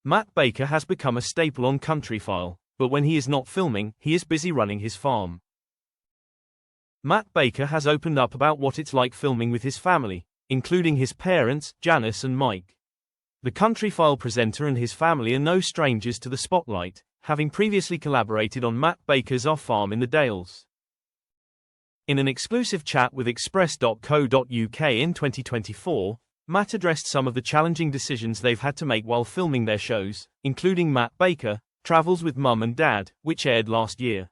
Matt Baker has become a staple on Countryfile, but when he is not filming, he is busy running his farm. Matt Baker has opened up about what it's like filming with his family, including his parents, Janice and Mike. The Countryfile presenter and his family are no strangers to the spotlight, having previously collaborated on Matt Baker's Our Farm in the Dales. In an exclusive chat with Express.co.uk in 2024, Matt addressed some of the challenging decisions they've had to make while filming their shows, including Matt Baker Travels with Mum and Dad, which aired last year.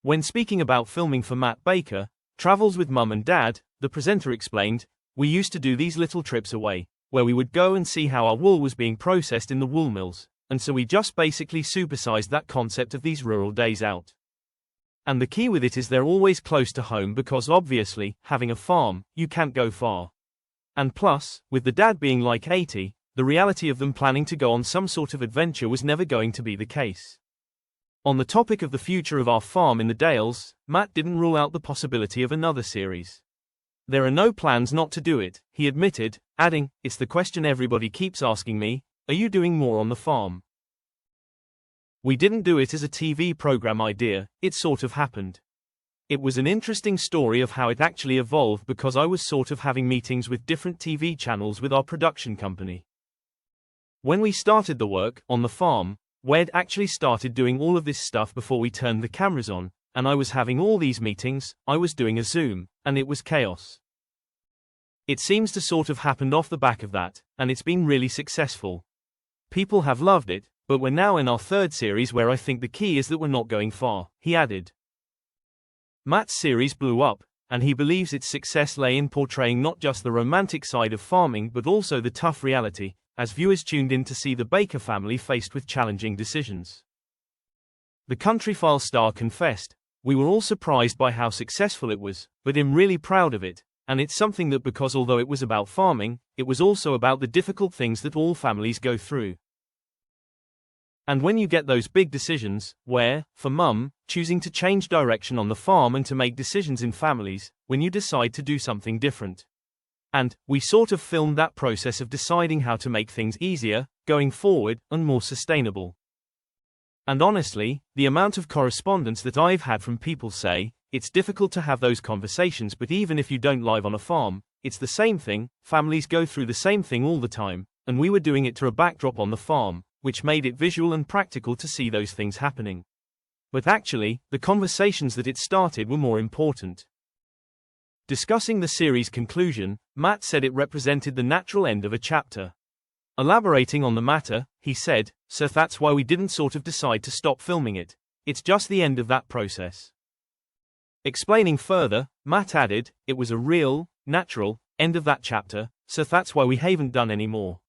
When speaking about filming for Matt Baker Travels with Mum and Dad, the presenter explained, "We used to do these little trips away, where we would go and see how our wool was being processed in the wool mills, and so we just basically supersized that concept of these rural days out. And the key with it is they're always close to home because obviously, having a farm, you can't go far. And plus, with the dad being like 80, the reality of them planning to go on some sort of adventure was never going to be the case." On the topic of the future of Our Farm in the Dales, Matt didn't rule out the possibility of another series. "There are no plans not to do it," he admitted, adding, "It's the question everybody keeps asking me, are you doing more on the farm?" "We didn't do it as a TV program idea, it sort of happened. It was an interesting story of how it actually evolved because I was sort of having meetings with different TV channels with our production company. When we started the work on the farm, we'd actually started doing all of this stuff before we turned the cameras on, and I was having all these meetings, I was doing a Zoom, and it was chaos. It seems to sort of happened off the back of that, and it's been really successful. People have loved it, but we're now in our third series where I think the key is that we're not going far," he added. Matt's series blew up, and he believes its success lay in portraying not just the romantic side of farming but also the tough reality, as viewers tuned in to see the Baker family faced with challenging decisions. The Countryfile star confessed, "We were all surprised by how successful it was, but I'm really proud of it, and it's something that because although it was about farming, it was also about the difficult things that all families go through. And when you get those big decisions, where, for Mum, choosing to change direction on the farm and to make decisions in families, when you decide to do something different. And we sort of filmed that process of deciding how to make things easier, going forward, and more sustainable. And honestly, the amount of correspondence that I've had from people say, it's difficult to have those conversations, but even if you don't live on a farm, it's the same thing, families go through the same thing all the time, and we were doing it to a backdrop on the farm, which made it visual and practical to see those things happening. But actually, the conversations that it started were more important." Discussing the series' conclusion, Matt said it represented the natural end of a chapter. Elaborating on the matter, he said, "So that's why we didn't sort of decide to stop filming it. It's just the end of that process." Explaining further, Matt added, "It was a real, natural, end of that chapter, so that's why we haven't done any more."